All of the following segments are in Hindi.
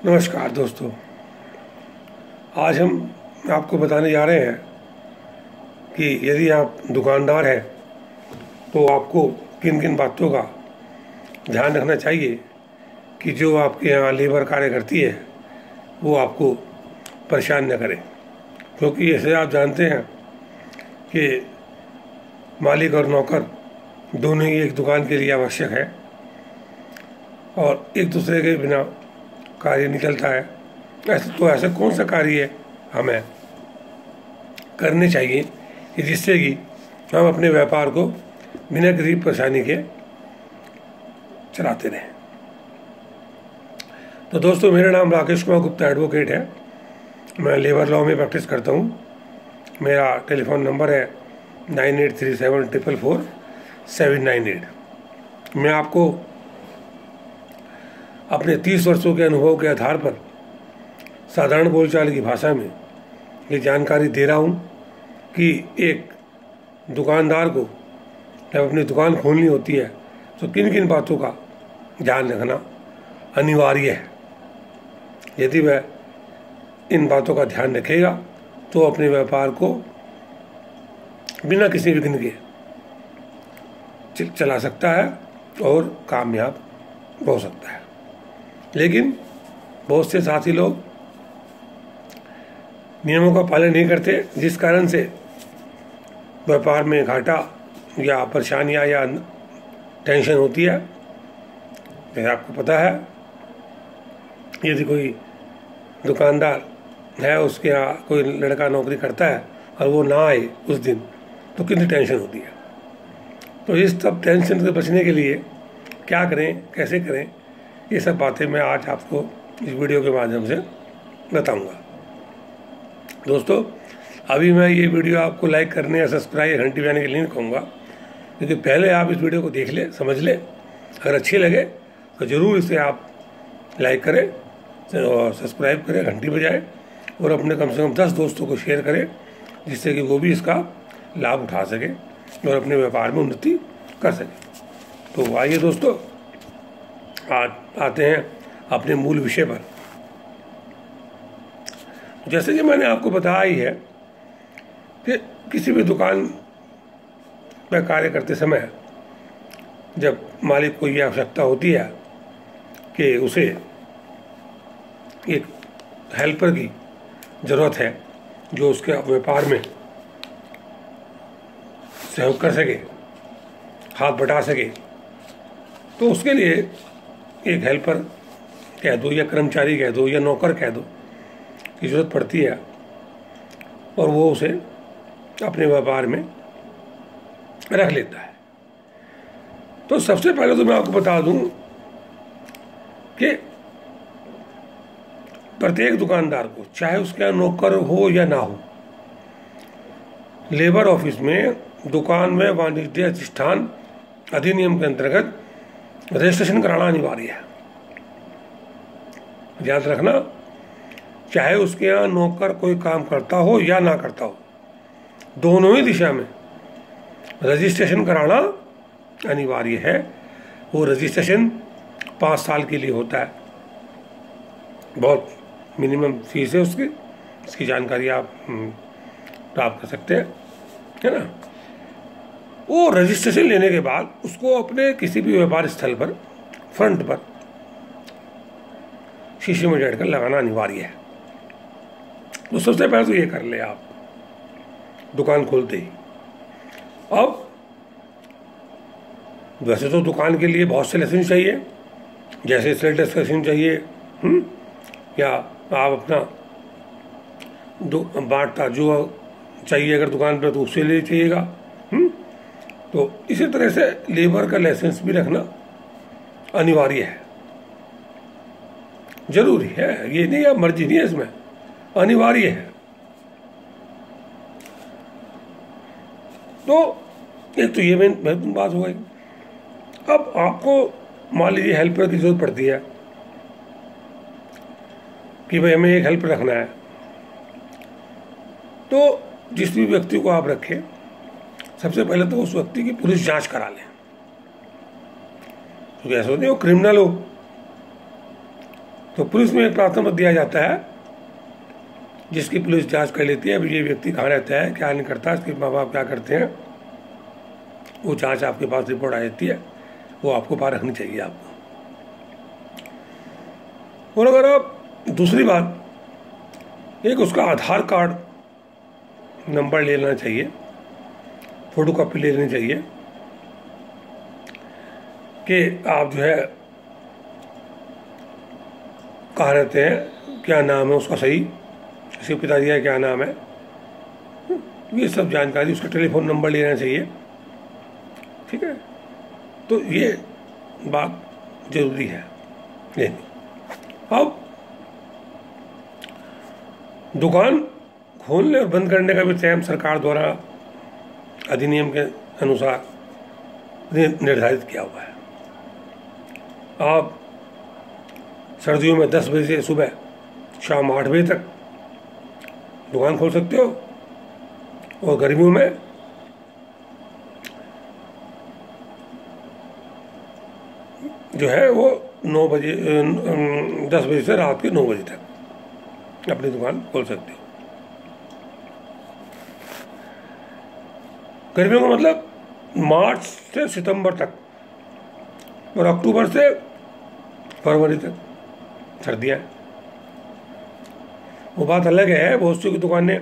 नमस्कार दोस्तों, आज हम आपको बताने जा रहे हैं कि यदि आप दुकानदार हैं तो आपको किन किन बातों का ध्यान रखना चाहिए कि जो आपके यहाँ लेबर कार्य करती है वो आपको परेशान न करे। क्योंकि ऐसे आप जानते हैं कि मालिक और नौकर दोनों ही एक दुकान के लिए आवश्यक है और एक दूसरे के बिना कार्य निकलता है। ऐसा कौन सा कार्य हमें करने चाहिए कि जिससे कि हम अपने व्यापार को बिना किसी परेशानी के चलाते रहें। तो दोस्तों, मेरा नाम राकेश कुमार गुप्ता एडवोकेट है। मैं लेबर लॉ में प्रैक्टिस करता हूँ। मेरा टेलीफोन नंबर है 9837444798। मैं आपको अपने 30 वर्षों के अनुभव के आधार पर साधारण बोलचाल की भाषा में ये जानकारी दे रहा हूँ कि एक दुकानदार को जब अपनी दुकान खोलनी होती है तो किन किन बातों का ध्यान रखना अनिवार्य है। यदि वह इन बातों का ध्यान रखेगा तो अपने व्यापार को बिना किसी विघ्न के चला सकता है और कामयाब हो सकता है। लेकिन बहुत से साथी लोग नियमों का पालन नहीं करते, जिस कारण से व्यापार में घाटा या परेशानियां या टेंशन होती है। जैसे आपको पता है, यदि कोई दुकानदार है, उसके यहाँ कोई लड़का नौकरी करता है और वो ना आए उस दिन तो कितनी टेंशन होती है। तो इस सब टेंशन से बचने के लिए क्या करें, कैसे करें, ये सब बातें मैं आज आपको इस वीडियो के माध्यम से बताऊंगा। दोस्तों, अभी मैं ये वीडियो आपको लाइक करने या सब्सक्राइब या घंटी बजाने के लिए नहीं कहूँगा, क्योंकि पहले आप इस वीडियो को देख ले, समझ ले। अगर अच्छी लगे तो ज़रूर इसे आप लाइक करें और सब्सक्राइब करें, घंटी बजाएं और अपने कम से कम 10 दोस्तों को शेयर करें, जिससे कि वो भी इसका लाभ उठा सके और अपने व्यापार में उन्नति कर सके। तो आइए दोस्तों, आज आते हैं अपने मूल विषय पर। जैसे कि मैंने आपको बताया ही है कि किसी भी दुकान में कार्य करते समय जब मालिक को ये आवश्यकता होती है कि उसे एक हेल्पर की ज़रूरत है जो उसके व्यापार में सहयोग कर सके, हाथ बटा सके, तो उसके लिए एक हेल्पर कह दो या कर्मचारी कह दो या नौकर कह दो की ज़रूरत पड़ती है और वो उसे अपने व्यापार में रख लेता है। तो सबसे पहले तो मैं आपको बता दूं कि प्रत्येक दुकानदार को, चाहे उसके यहाँ नौकर हो या ना हो, लेबर ऑफिस में दुकान में वाणिज्य अधिष्ठान अधिनियम के अंतर्गत रजिस्ट्रेशन कराना अनिवार्य है। याद रखना, चाहे उसके यहाँ नौकर कोई काम करता हो या ना करता हो, दोनों ही दिशा में रजिस्ट्रेशन कराना अनिवार्य है। वो रजिस्ट्रेशन 5 साल के लिए होता है। बहुत मिनिमम फीस है उसकी, इसकी जानकारी आप प्राप्त कर सकते हैं, है ना। वो रजिस्ट्रेशन लेने के बाद उसको अपने किसी भी व्यापार स्थल पर फ्रंट पर शीशे में डट कर लगाना अनिवार्य है। तो सबसे पहले तो ये कर ले आप दुकान खोलते ही। अब वैसे तो दुकान के लिए बहुत से लाइसेंस चाहिए, जैसे सेल टैक्स लाइसेंस चाहिए, या आप अपना बांटता जो चाहिए अगर दुकान पर तो उससे ले चाहिएगा। तो इसी तरह से लेबर का लाइसेंस भी रखना अनिवार्य है, जरूरी है। ये नहीं है मर्जी नहीं है, इसमें अनिवार्य है। तो एक तो ये महत्वपूर्ण बात हो गई। अब आपको मान लीजिए हेल्पर की जरूरत पड़ती है कि भाई हमें एक हेल्पर रखना है, तो जिस भी व्यक्ति को आप रखें, सबसे पहले तो उस व्यक्ति की पुलिस जांच करा लें। क्योंकि ऐसा होता है वो क्रिमिनल हो तो पुलिस में एक प्रार्थना पत्र दिया जाता है, जिसकी पुलिस जांच कर लेती है ये व्यक्ति कहाँ रहता है, क्या नहीं करता, इसके माँ बाप क्या करते हैं। वो जांच आपके पास रिपोर्ट आ जाती है, वो आपको पास रखनी चाहिए आपको। और अगर आप दूसरी बात, एक उसका आधार कार्ड नंबर ले लेना चाहिए, फोटो कॉपी ले लेनी चाहिए कि आप जो है कहाँ रहते हैं, क्या नाम है उसका सही, उसके पिताजी का क्या नाम है, ये सब जानकारी, उसका टेलीफोन नंबर लेना चाहिए। ठीक है, तो ये बात जरूरी है लेनी। अब दुकान खोलने और बंद करने का भी टाइम सरकार द्वारा अधिनियम के अनुसार निर्धारित किया हुआ है। आप सर्दियों में 10 बजे से सुबह शाम 8 बजे तक दुकान खोल सकते हो, और गर्मियों में जो है वो 9 बजे 10 बजे से रात के 9 बजे तक अपनी दुकान खोल सकते हो। गर्मियों का मतलब मार्च से सितंबर तक, और अक्टूबर से फरवरी तक सर्दियाँ। वो बात अलग है, बहुत सी की दुकानें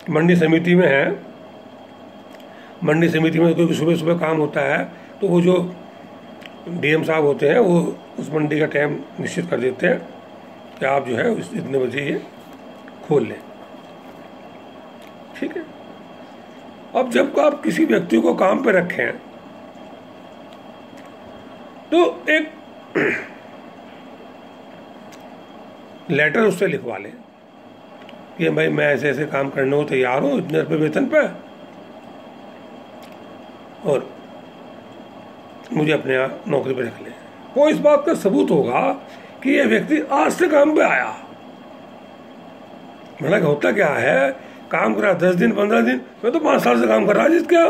मंडी समिति में हैं। मंडी समिति में क्योंकि सुबह सुबह काम होता है, तो वो जो डीएम साहब होते हैं वो उस मंडी का टाइम निश्चित कर देते हैं कि आप जो है इतने बजे ये खोल लें। ठीक है, अब जब आप किसी व्यक्ति को काम पे रखें तो एक लेटर उससे लिखवा लें कि भाई मैं ऐसे ऐसे काम करने को तैयार हूँ, इतने रुपये वेतन पे, और मुझे अपने यहाँ नौकरी पे रख लें। वो इस बात का सबूत होगा कि ये व्यक्ति आज से काम पे आया। मतलब होता क्या है, काम करा 10 दिन 15 दिन, मैं तो 5 साल से काम कर रहा, जिसका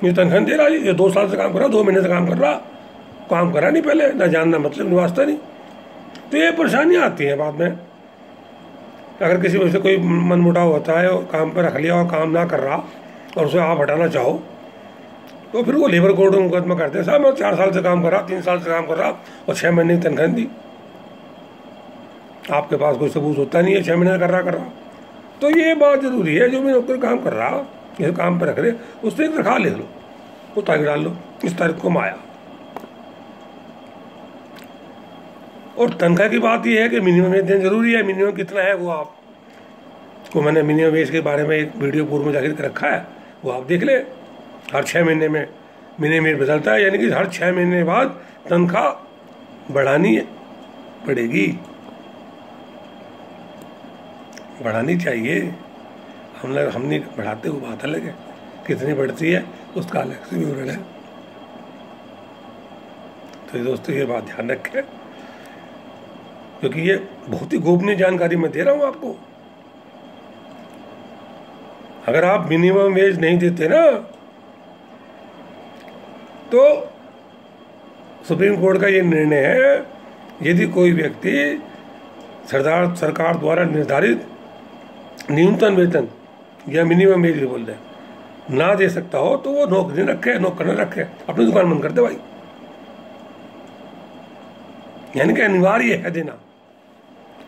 मुझे तनख्वाह दे रहा, ये 2 साल से काम कर रहा, 2 महीने से काम कर रहा, काम करा नहीं पहले, ना जानना मतलब नहीं, वास्ता नहीं। तो ये परेशानियाँ आती हैं बाद में। अगर किसी वजह से कोई मनमुटाव होता है, काम पर रख लिया और काम ना कर रहा और उसे आप हटाना चाहो, तो फिर वो लेबर कोर्ट में मुकदमा करते हैं, साहब मैं 4 साल से काम कर रहा, 3 साल से काम कर रहा और 6 महीने की तनख्वाह दी। आपके पास कोई सबूत होता नहीं है 6 महीने कर रहा। तो ये बात जरूरी है, जो भी नौकरी काम कर रहा, ये काम पर रख रहे, उससे एक तनख्वाह लिख लो, वो तारीख डाल लो, इस तारीख को माया। और तनख्वाह की बात ये है कि मिनिमम वेज देना जरूरी है। मिनिमम कितना है वो आपको, मैंने मिनिमम वेज के बारे में एक वीडियो पूर्व में जाकर रखा है, वो आप देख ले। हर 6 महीने में मिनिमम वेज बदलता है, यानी कि हर 6 महीने बाद तनख्वाह बढ़ानी पड़ेगी, बढ़ानी चाहिए। हम नहीं बढ़ाते, वो बात अलग है, कितनी बढ़ती है उसका अलग से विवरण है। तो दोस्तों ये बात ध्यान रखें, क्योंकि ये बहुत ही गोपनीय जानकारी मैं दे रहा हूँ आपको। अगर आप मिनिमम वेज नहीं देते ना, तो सुप्रीम कोर्ट का ये निर्णय है, यदि कोई व्यक्ति सरकार द्वारा निर्धारित न्यूनतम वेतन या मिनिमम वेज बोल रहे ना दे सकता हो, तो वो नौकरी रखे, नौकर न रखे, अपनी दुकान बंद कर दे भाई। यानी कि अनिवार्य है देना।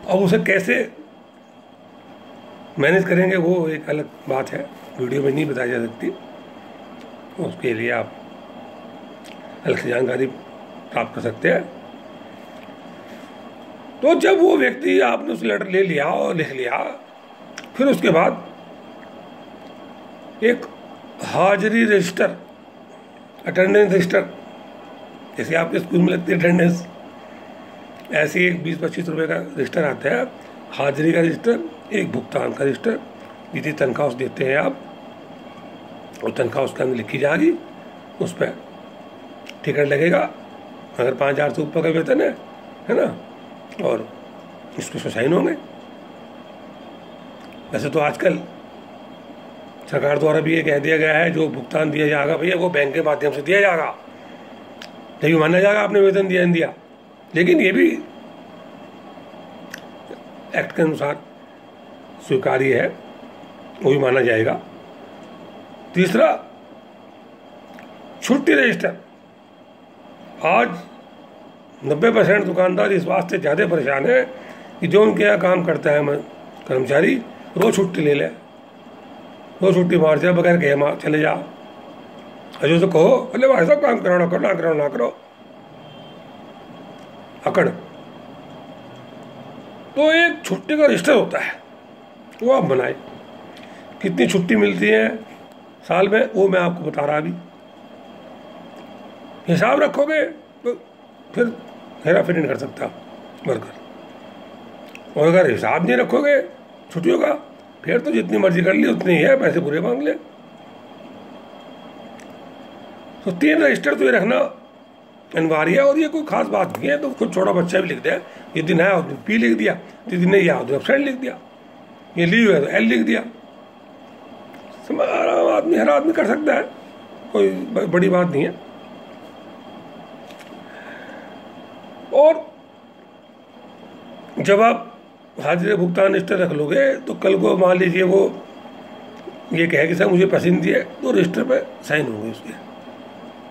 अब उसे कैसे मैनेज करेंगे वो एक अलग बात है, वीडियो में नहीं बताई जा सकती। उसके लिए आप अलग से जानकारी प्राप्त कर सकते हैं। तो जब वो व्यक्ति, आपने उस लेटर ले लिया और लिख लिया, फिर उसके बाद एक हाजिरी रजिस्टर, अटेंडेंस रजिस्टर, जैसे आपके स्कूल में लगती है अटेंडेंस, ऐसे एक 20-25 रुपये का रजिस्टर आता है, हाजिरी का रजिस्टर, एक भुगतान का रजिस्टर, जितनी तनख्वाह उस देते हैं आप, और तनख्वाह उसके अंदर लिखी जाएगी, उस पर टिकट लगेगा। अगर 5,000 से ऊपर का वेतन है ना, और इस पर साइन होंगे। वैसे तो आजकल सरकार द्वारा भी ये कह दिया गया है, जो भुगतान दिया जाएगा भैया वो बैंक के माध्यम से दिया जाएगा, नहीं माना जाएगा आपने वेतन दिया नहीं दिया। लेकिन ये भी एक्ट के अनुसार स्वीकार्य है, वो भी माना जाएगा। तीसरा, छुट्टी रजिस्टर। आज 90% दुकानदार इस वास्ते ज़्यादा परेशान है कि जो उनके यहाँ काम करता है कर्मचारी, रोज़ छुट्टी ले ले, रोज़ छुट्टी मार जाए बगैर कहे चले जा। अजो तो कहो अरे भाई साहब काम करो ना करो ना करो ना करो, अकड़। तो एक छुट्टी का रजिस्टर होता है, वो आप बनाए। कितनी छुट्टी मिलती है साल में, वो मैं आपको बता रहा। अभी हिसाब रखोगे तो फिर हेरा फेरी नहीं कर सकता वर्कर। और अगर हिसाब नहीं रखोगे छुट्टियों का, फिर तो जितनी मर्जी कर ली उतनी ही है, पैसे पूरे मांग ले। तो 3 रजिस्टर तो ये रखना अनिवार्य है। और ये कोई खास बात नहीं है, तो कुछ छोटा बच्चा भी लिख दे, ये दिन आया तो पी लिख दिया, जिस दिन नहीं आया तो एब्सेंट लिख दिया, ये लीव है तो एल लिख दिया। आदमी हर आदमी कर सकता है, कोई बड़ी बात नहीं है। और जब आप हाजिरी भुगतान रजिस्टर रख लोगे तो कल को मान लीजिए वो ये कहे कि सर मुझे पैसे नहीं दिए, तो रजिस्टर पे साइन होंगे उसके।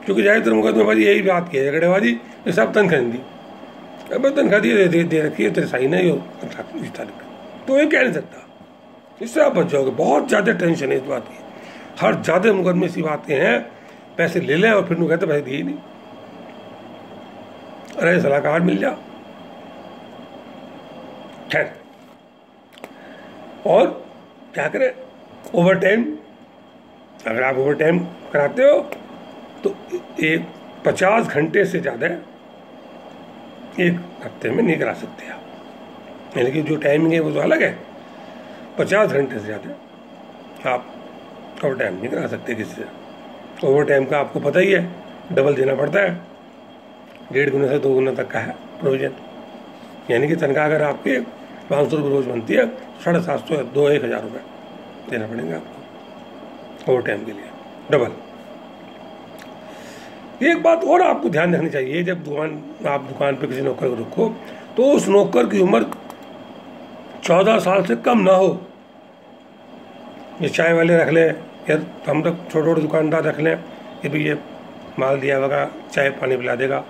क्योंकि ज़्यादातर मुकदमेबाजी यही बात की है, झगड़ेबाजी, ये सब तनख्वाह दी, अब तनख्वाह दे रखी है, तेरे साइन है, इस तारीख तो ये कह नहीं सकता। इससे आप बच जाओगे। बहुत ज़्यादा टेंशन है इस बात की, हर ज़्यादा मुकदमे ऐसी बातें हैं, पैसे ले लें और फिर कहते पैसे दिए नहीं, अरे सलाहकार मिल जा। खैर, और क्या करें, ओवर टाइम। अगर आप ओवर टाइम कराते हो तो एक 50 घंटे से ज़्यादा एक हफ्ते में नहीं करा सकते आप। यानी कि जो टाइमिंग है वो तो अलग है, 50 घंटे से ज़्यादा आप ओवर टाइम नहीं करा सकते किसी से। ओवर टाइम का आपको पता ही है, डबल देना पड़ता है, 1.5 गुना से 2 गुना तक का है प्रोविजन। यानी कि तनख्वाह अगर आपके 500 रुपये रोज बनती है, 750 1,000 रुपये देना पड़ेगा आपको ओवर टाइम के लिए, डबल। एक बात और आपको ध्यान रखनी चाहिए, जब आप दुकान पे किसी नौकर को रखो तो उस नौकर की उम्र 14 साल से कम ना हो। ये चाय वाले रख लें या हम तक छोटे छोटे दुकानदार रख लें कि भाई ये माल दिया होगा, चाय पानी पिला देगा,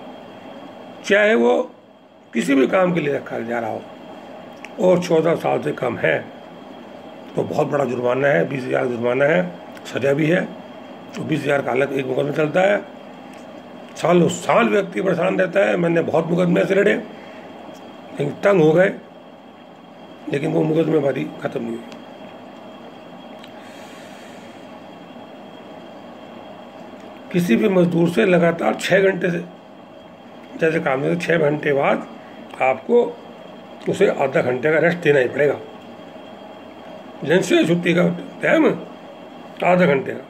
चाहे वो किसी भी काम के लिए रखा जा रहा हो, और 14 साल से कम है तो बहुत बड़ा जुर्माना है, 20,000 जुर्माना है, सजा भी है। तो 20,000 का अलग एक मुकदमा चलता है। सालों साल व्यक्ति परेशान रहता है। मैंने बहुत मुकदमे से लड़े, लेकिन तंग हो गए, लेकिन वो मुकदमेबाजी खत्म नहीं हुई। किसी भी मजदूर से लगातार 6 घंटे से जैसे काम है, 6 घंटे बाद आपको उसे आधा घंटे का रेस्ट देना ही पड़ेगा। एजेंसी छुट्टी का टाइम आधा घंटे का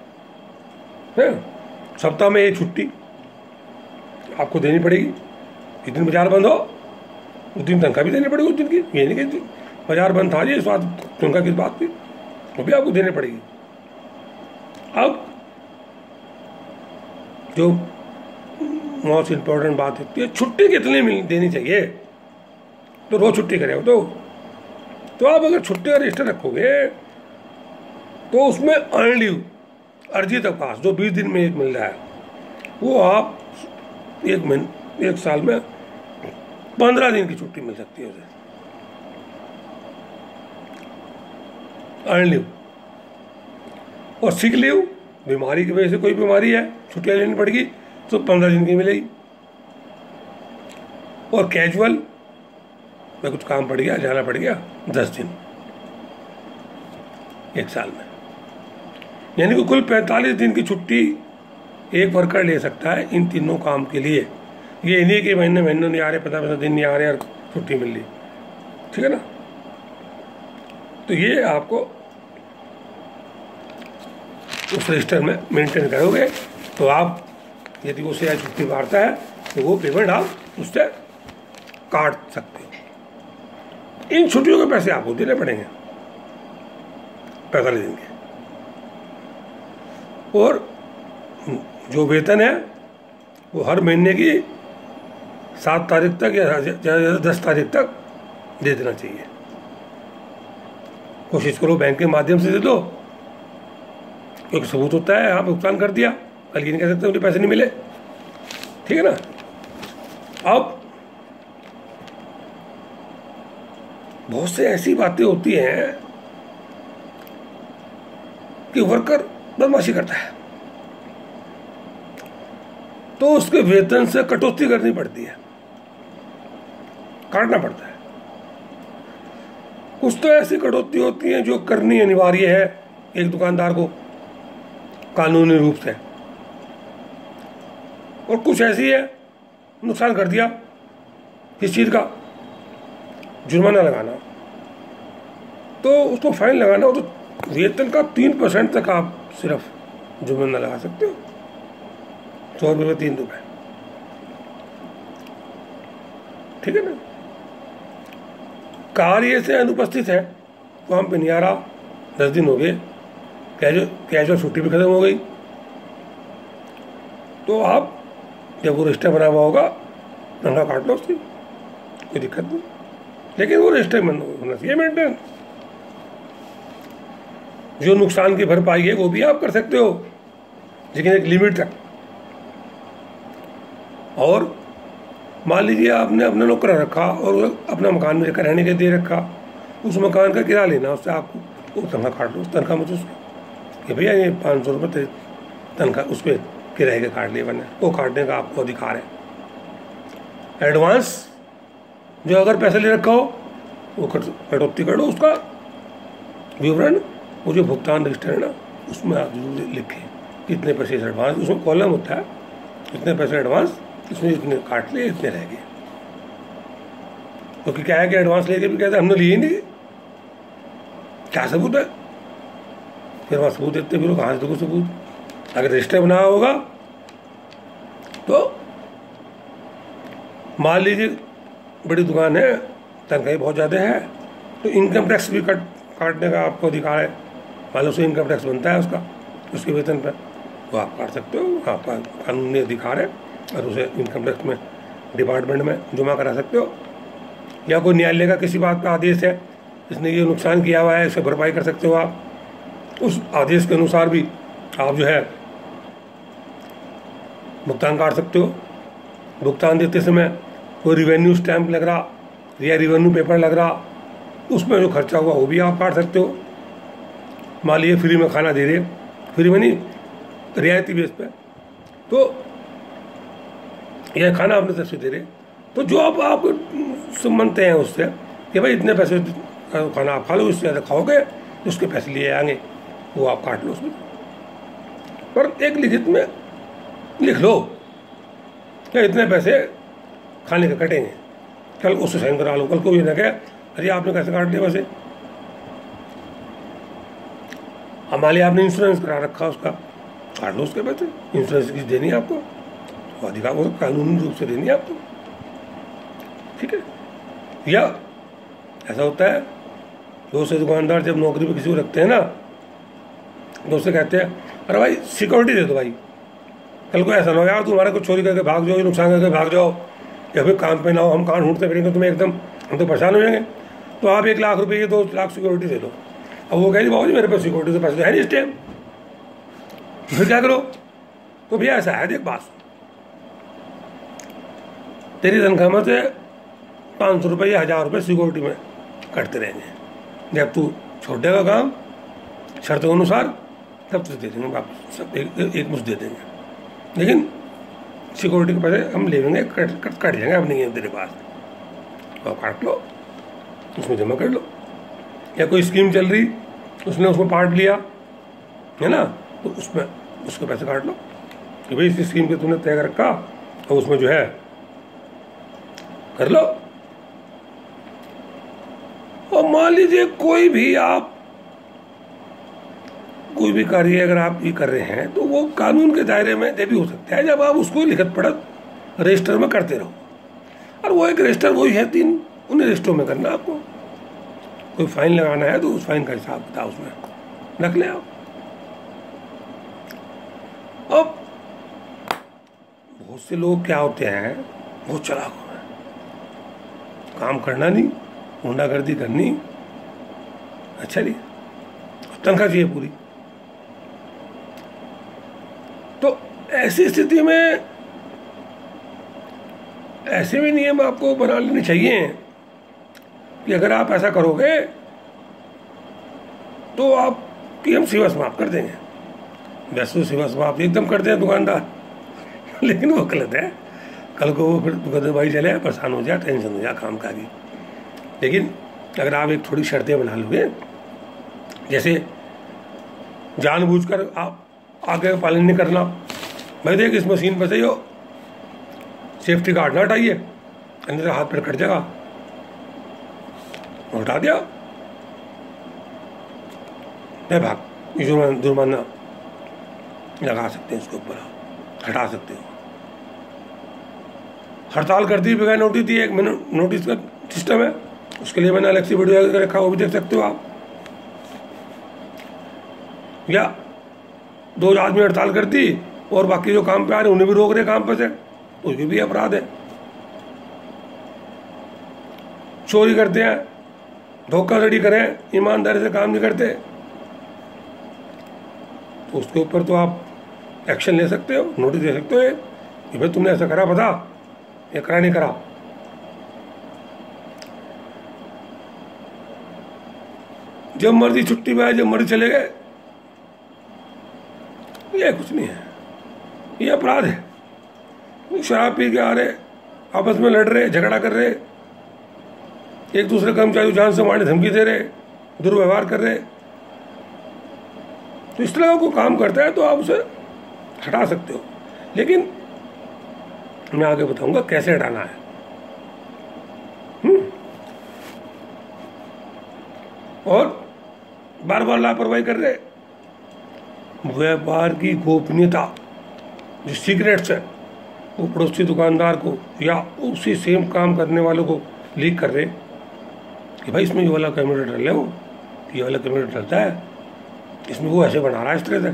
है, सप्ताह में एक छुट्टी आपको देनी पड़ेगी। जिस दिन बाजार बंद हो उस दिन तनख्वाह भी देनी पड़ेगी उस दिन की। ये नहीं कि बाजार बंद था जी इस बात तनख्वाह किस बात की, वो भी आपको देनी पड़ेगी। अब जो मोस्ट इम्पोर्टेंट बात होती है, छुट्टी कितनी देनी चाहिए। तो रोज छुट्टी करे हो तो आप अगर छुट्टी का रजिस्टर रखोगे तो उसमें अर्न लीव, अर्जित अवकाश जो 20 दिन में एक मिल रहा है, वो आप एक साल में 15 दिन की छुट्टी मिल सकती है उसे, अर्न लीव। और सिक लीव, बीमारी की वजह से कोई बीमारी है छुट्टियाँ लेनी पड़ेगी तो 15 दिन की मिलेगी। और कैजुअल में कुछ काम पड़ गया, जाना पड़ गया, 10 दिन एक साल में। यानी कि कुल 45 दिन की छुट्टी एक वर्कर ले सकता है इन तीनों काम के लिए। ये नहीं कि महीने नहीं आ रहे, 15 दिन नहीं आ रहे और छुट्टी मिल रही, ठीक है ना। तो ये आपको उस रजिस्टर में मेंटेन करोगे तो आप यदि उसे या छुट्टी मारता है तो वो पेमेंट आप उससे काट सकते हो। इन छुट्टियों के पैसे आपको देने पड़ेंगे 45 दिन के। और जो वेतन है वो हर महीने की 7 तारीख तक या ज़्यादा 10 तारीख तक दे देना चाहिए। कोशिश करो बैंक के माध्यम से दे दो, क्योंकि सबूत होता है आप भुगतान कर दिया, कल ये नहीं कह सकते मुझे पैसे नहीं मिले। ठीक है ना। अब बहुत से ऐसी बातें होती हैं कि वर्कर बदमाशी करता है तो उसके वेतन से कटौती करनी पड़ती है, काटना पड़ता है। कुछ तो ऐसी कटौती होती है जो करनी अनिवार्य है एक दुकानदार को कानूनी रूप से, और कुछ ऐसी है नुकसान कर दिया किस चीज़ का, जुर्माना लगाना, तो उसको फाइन लगाना हो तो वेतन का 3% तक आप सिर्फ जुर्माना लगा सकते हो, 100 रुपये 3 रुपये। ठीक है ना। कार्य से अनुपस्थित है, काम पे नहीं आ रहा, 10 दिन हो गए, कैजुअल छुट्टी भी खत्म हो गई, तो आप जब वो रजिस्टर बना हुआ होगा तनख्वाह काट लो उसकी, कोई दिक्कत नहीं, लेकिन वो रजिस्टर होना चाहिए मेंटेन। जो नुकसान की भरपाई है वो भी आप कर सकते हो, लेकिन एक लिमिट तक। और मान लीजिए आपने अपना नौकर रखा और अपना मकान में रहकर रहने के दे रखा, उस मकान का किराया लेना, उससे आपको वो तनख्वाह काट लो, उस तनख्वाह में उसकी कि भैया ये 500 रुपये तनख्वाह उस पर किराए के काट लिए मैंने, वो काटने का आपको अधिकार है। एडवांस जो अगर पैसे ले रखा हो वो कटौती कर लो, उसका विवरण वो जो भुगतान रजिस्टर है ना उसमें आप जरूर लिखें कितने पैसे एडवांस, उसमें कॉलम होता है इतने पैसे एडवांस, इसमें इतने काट लिए, इतने रह गए। क्योंकि क्या है कि एडवांस लेके भी कहते हमने लिए ही नहीं, क्या सबूत है, फिर वहाँ सबूत देते फिर कहाँ से देखो सबूत। अगर रजिस्टर बनाया होगा तो मान लीजिए बड़ी दुकान है, तनख्वाही बहुत ज़्यादा है, तो इनकम टैक्स भी काटने का आपको अधिकार है। मान लो से इनकम टैक्स बनता है उसका, उसके वेतन पर, तो आप काट सकते हो, आपका कानूनी अधिकार है, और उसे इनकम टैक्स में डिपार्टमेंट में जमा करा सकते हो। या कोई न्यायालय का किसी बात का आदेश है, इसने ये नुकसान किया हुआ है, इसे भरपाई कर सकते हो आप, उस आदेश के अनुसार भी आप जो है भुगतान काट सकते हो। भुगतान देते समय कोई रिवेन्यू स्टैंप लग रहा या रिवेन्यू पेपर लग रहा, उसमें जो खर्चा हुआ वो भी आप काट सकते हो। मान लीजिए फ्री में खाना दे रहे, फ्री में नहीं रियायती बेस पे, तो यह खाना अपने तरफ से दे रहे, तो जो आप समझते हैं उससे कि भाई इतने पैसे खाना आप खा लो, इससे ज़्यादा खाओगे तो उसके पैसे लिए आएंगे, वो आप काट लो उसमें। पर एक लिखित में लिख लो कि इतने पैसे खाने के कटेंगे, कल उससे साइन करा लो, कल को ये ना कहे अरे आपने कैसे काट दिया पैसे। हमारे लिए आपने इंश्योरेंस करा रखा उसका, काट लो उसके पैसे, इंश्योरेंस की देनी है आपको, तो अधिकार वो कानूनी रूप से देनी है आपको। ठीक है। या ऐसा होता है दो से दुकानदार जब नौकरी पे किसी को रखते हैं ना, तो उससे कहते हैं अरे भाई सिक्योरिटी दे दो भाई, कल को ऐसा ना हो यार तुम्हारे को चोरी करके भाग जाओ, नुकसान करके भाग जाओ, या फिर काम पे ना हो, हम कान ढूंढते फिरेंगे तुम्हें, एकदम हम तो परेशान हो जाएंगे, तो आप 1 लाख रुपये 2 लाख सिक्योरिटी दे दो। अब वो कह बाबू जी मेरे पास सिक्योरिटी से पैसे है नहीं इस टाइम, फिर क्या करो। तो भैया ऐसा है, देख बात, तेरी तनख्वाह में से 500 रुपये या 1000 रुपये सिक्योरिटी में कटते रहेंगे, जब तू छोड़ देगा काम शर्तों के अनुसार तब तो दे देंगे वापस, सब एक मुश्त दे देंगे, लेकिन सिक्योरिटी के पैसे हम ले लेंगे, कट जाएंगे, अब नहीं है तेरे पास, और काट लो, उसमें जमा कर लो। या कोई स्कीम चल रही, उसने उसमें पार्ट लिया है ना, तो उसमें उसके पैसे काट लो कि भाई इस स्कीम के तूने तय कर रखा, और उसमें जो है कर लो। और मान लीजिए कोई भी कार्य अगर आप ये कर रहे हैं तो वो कानून के दायरे में जब भी हो सकता है जब आप उसको लिखत पढ़त रजिस्टर में करते रहो, और वो एक रजिस्टर वही है 3 उन्हीं रजिस्टरों में करना आपको। कोई फाइन लगाना है तो उस फाइन का हिसाब बताओ उसमें रख लें आप। अब बहुत से लोग क्या होते हैं, बहुत चालाक हो रहे हैं, काम करना नहीं, गुंडागर्दी करनी, अच्छा नहीं। तनख्वाह चाहिए पूरी। तो ऐसी स्थिति में ऐसे भी नियम आपको बना लेने चाहिए कि अगर आप ऐसा करोगे तो आपकी हम सेवा समाप्त कर देंगे। वैसे तो सेवा समाप्त एकदम करते हैं दुकानदार, लेकिन वो गलत है। कल को वो फिर दुकानदारी चले, परेशान हो जाए, टेंशन हो जाए काम का भी। लेकिन अगर आप एक थोड़ी शर्तें बना लोगे, जैसे जानबूझकर आप आगे पालन नहीं करना, भाई देख इस मशीन पर से हो सेफ्टी गार्ड ना हटाइए, अंदर हाथ पैर कट जाएगा, हटा दिया, नहीं भाग, जुर्माना लगा सकते हैं, उसके ऊपर हटा सकते हो। हड़ताल कर दी बगैर नोटिस दिए, 1 मिनट नोटिस का सिस्टम है, उसके लिए मैंने अलग से वीडियो रखा, वो भी देख सकते हो आप। या 2 आदमी हड़ताल कर दी और बाकी जो काम पे आ रहे उन्हें भी रोक रहे काम पे से, उसकी भी अपराध है। चोरी करते हैं, धोखाधड़ी करें, ईमानदारी से काम नहीं करते, तो उसके ऊपर तो आप एक्शन ले सकते हो, नोटिस दे सकते हो कि भाई तुमने ऐसा करा, बता ये करा नहीं करा। जब मर्जी छुट्टी में आए, जब मर्जी चले गए, ये कुछ नहीं है, ये अपराध है। शराब पी के आ रहे, आपस में लड़ रहे, झगड़ा कर रहे, एक दूसरे कर्मचारी जान से मारने धमकी दे रहे, दुर्व्यवहार कर रहे, तो इस तरह का कोई काम करता है तो आप उसे हटा सकते हो। लेकिन मैं आगे बताऊंगा कैसे हटाना है। और बार बार लापरवाही कर रहे, व्यापार की गोपनीयता जो सीक्रेट्स है वो पड़ोसी दुकानदार को या उसी सेम काम करने वालों को लीक कर रहे कि भाई इसमें ये वाला कंप्यूटर डाल ले, वो ये वाला कंप्यूटर डलता है, इसमें वो ऐसे बना रहा है इस तरह से।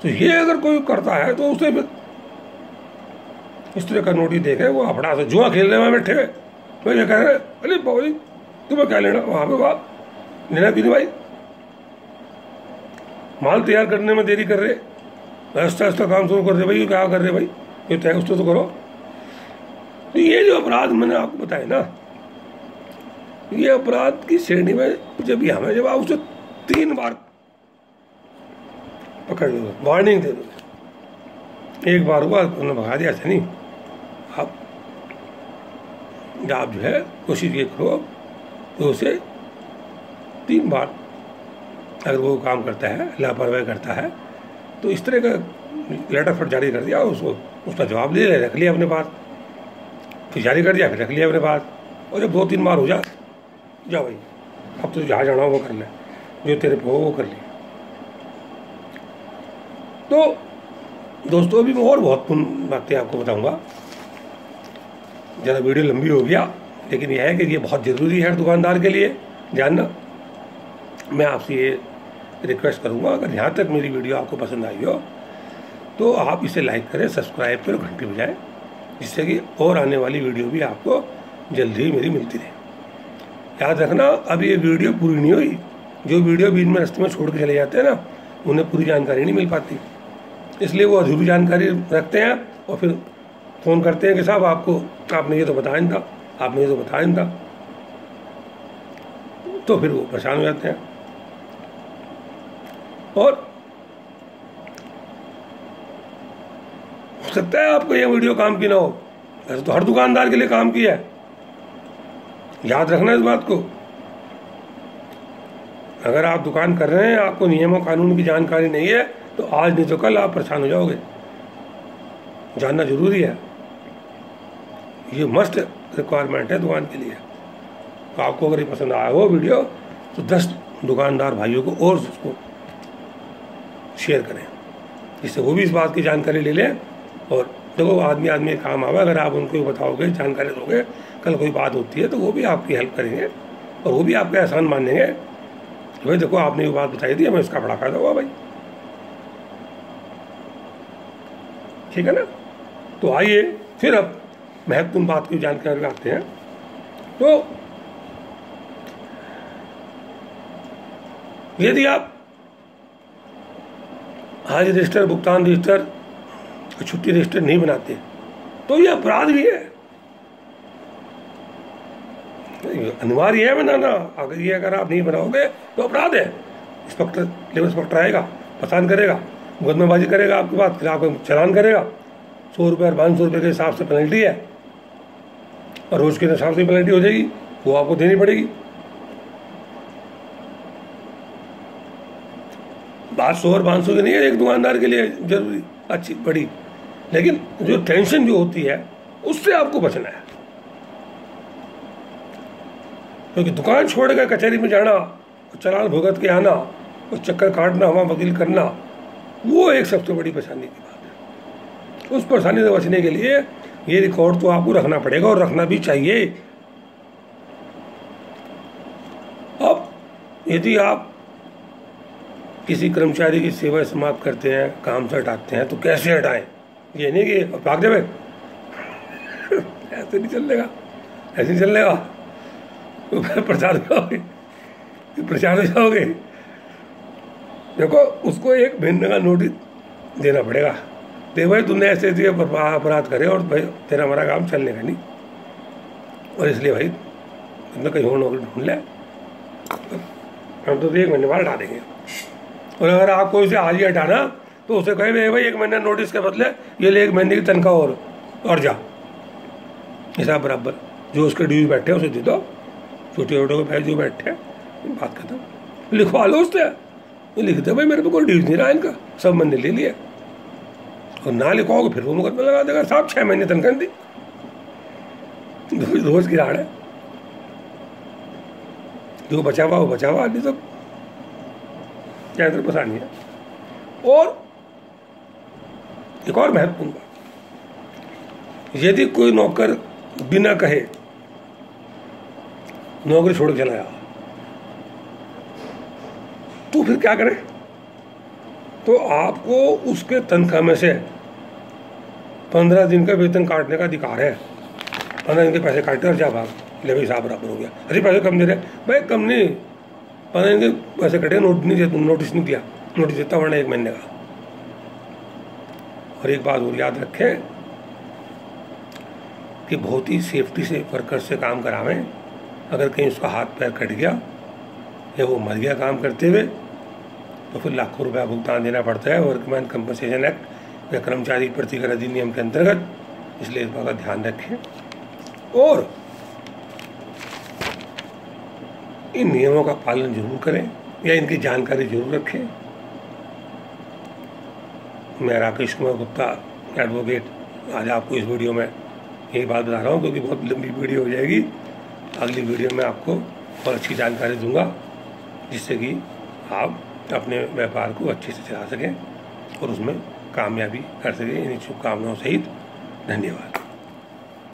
तो ये अगर कोई करता है तो उसे इस तरह का नोटिस देखे, वो अपना से जुआ खेलने में बैठे हुए, तो ये कह रहे अरे भाई तुम्हें क्या लेना, वहाँ पे बाप लेना भी नहीं भाई, माल तैयार करने में देरी कर रहे, ऐसा काम शुरू कर रहे, भाई क्या कर रहे भाई, ये तय उसको तो करो। तो ये जो अपराध मैंने आपको बताया ना, ये अपराध की श्रेणी में जब आप उसे 3 बार पकड़ लो, वार्निंग दे दो, एक बार हुआ उन्होंने भगा दिया, ऐसा नहीं। आप जो है कोशिश ये करो तो उसे 3 बार अगर वो काम करता है, लापरवाही करता है, तो इस तरह का लेटर फट जारी कर दिया, उसको उसका जवाब ले ले, रख लिया अपने पास, फिर जारी कर दिया, फिर रख लिया अपने पास। और जब 2-3 बार हो जा भाई अब तो जहाँ जाना वो कर ले, जो तेरे पे हो वो कर ले। तो दोस्तों अभी मैं और बहुत बातें आपको बताऊंगा, ज़्यादा वीडियो लंबी हो गया, लेकिन यह है कि ये बहुत ज़रूरी है दुकानदार के लिए जानना। मैं आपसे ये रिक्वेस्ट करूंगा, अगर यहाँ तक मेरी वीडियो आपको पसंद आई हो तो आप इसे लाइक करें, सब्सक्राइब करें, घंटी बजाएं, जिससे कि और आने वाली वीडियो भी आपको जल्दी ही मेरी मिलती रहे। याद रखना, अभी ये वीडियो पूरी नहीं हुई, जो वीडियो बीच में रास्ते में छोड़ के चले जाते हैं ना, उन्हें पूरी जानकारी नहीं मिल पाती, इसलिए वो अधूरी जानकारी रखते हैं और फिर फ़ोन करते हैं कि साहब आपने ये तो बताया नहीं था, आपने ये तो बताया नहीं था, तो फिर वो परेशान हो जाते हैं। और हो सकता है आपको ये वीडियो काम की ना हो, वैसे तो हर दुकानदार के लिए काम की है, याद रखना इस बात को। अगर आप दुकान कर रहे हैं, आपको नियमों कानून की जानकारी नहीं है, तो आज नहीं तो कल आप परेशान हो जाओगे, जानना जरूरी है, ये मस्ट रिक्वायरमेंट है दुकान के लिए। तो आपको अगर ये पसंद आया हो वीडियो तो 10 दुकानदार भाइयों को और उसको शेयर करें, जिससे वो भी इस बात की जानकारी ले लें। और देखो आदमी काम आवे, अगर आप उनको बताओगे, जानकारी दोगे, कल कोई बात होती है तो वो भी आपकी हेल्प करेंगे और वो भी आपका एहसान मानेंगे कि भाई देखो आपने ये बात बताई थी, हमें इसका बड़ा फायदा हुआ भाई, ठीक है ना। तो आइए फिर अब महत्वपूर्ण बात की जानकारी आते हैं। तो यदि आप हाजिर रजिस्टर, भुगतान रजिस्टर, छुट्टी रजिस्टर नहीं बनाते तो ये अपराध भी है, अनिवार्य है बनाना। अगर आप नहीं बनाओगे तो अपराध है। इंस्पेक्टर, लेबर इंस्पेक्टर आएगा, पहचान करेगा, मुकदमेबाजी करेगा आपके बाद, फिर आपको चालान करेगा। 100 रुपये और 500 रुपये के हिसाब से पेनल्टी है, और रोज़ के हिसाब से पेनल्टी हो जाएगी, वो आपको देनी पड़ेगी। बात 100 और 500 की नहीं है एक दुकानदार के लिए जरूरी अच्छी बड़ी, लेकिन जो टेंशन जो होती है उससे आपको बचना है। क्योंकि दुकान छोड़ कर कचहरी में जाना, चालान भुगत के आना, और चक्कर काटना, वहाँ वकील करना, वो एक सबसे बड़ी परेशानी की बात है। उस परेशानी से बचने के लिए ये रिकॉर्ड तो आपको रखना पड़ेगा, और रखना भी चाहिए। अब यदि आप किसी कर्मचारी की सेवा समाप्त करते हैं, काम से हटाते हैं, तो कैसे हटाएं? ये नहीं कि भाग जाए ऐसे नहीं चलेगा, ऐसे नहीं चलेगा। तो प्रचार जाओगे, प्रचार में जाओगे, देखो उसको 1 महीने का नोटिस देना पड़ेगा। देख भाई तुमने ऐसे ऐसे अपराध करे, और भाई तेरा हमारा काम चलने का नहीं, और इसलिए भाई तुमने कहीं और नौकरी ढूंढ ले, हम तो 1 महीने बाद हटा देंगे। और अगर आपको इसे आज ही हटाना तो उसे कहे भाई 1 महीने नोटिस के बदले ये ले 1 महीने की तनख्वाह और जा, हिसाब बराबर। जो उसके ड्यूज बैठे उसे दे दो, छोटे छोटे भाई जो बैठे हैं, बात खत्म। लिखवा लो उससे, लिख दे भाई मेरे को कोई ड्यूज नहीं रहा इनका, सब मैंने ले लिया। और ना लिखवाओगे फिर वो मुकदमा लगा देगा, साहब 6 महीने तनख्वाह दी, रोज की राड़ है। जो बचा हुआ वो बचा हुआ, नहीं सब क्या परेशानी है। और एक और महत्वपूर्ण बात, यदि कोई नौकर बिना कहे नौकरी छोड़ के चला गया तो फिर क्या करें? तो आपको उसके तनख्वाह में से 15 दिन का वेतन काटने का अधिकार है। 15 दिन के पैसे काटे और जा भाग ले भाई, हिसाब बराबर हो गया। अरे पैसे कम दे रहे भाई, कम नहीं, 15 दिन के पैसे कटे, नोटिस नहीं दिया, नोटिस देता वरना 1 महीने का। और एक बात और याद रखें कि बहुत ही सेफ्टी से वर्कर से काम करावें। अगर कहीं उसका हाथ पैर कट गया या वो मर गया काम करते हुए, तो फिर लाखों रुपया भुगतान देना पड़ता है वर्कमैन कंपनसेशन एक्ट या कर्मचारी प्रतिकर अधिनियम के अंतर्गत। इसलिए इस बात का ध्यान रखें और इन नियमों का पालन जरूर करें या इनकी जानकारी जरूर रखें। मैं राकेश कुमार गुप्ता, एडवोकेट, आज आपको इस वीडियो में यही बात बता रहा हूँ, क्योंकि बहुत लंबी वीडियो हो जाएगी। अगली वीडियो में आपको और अच्छी जानकारी दूंगा, जिससे कि आप अपने व्यापार को अच्छे से चला सकें और उसमें कामयाबी कर सकें। इन शुभकामनाओं सहित धन्यवाद।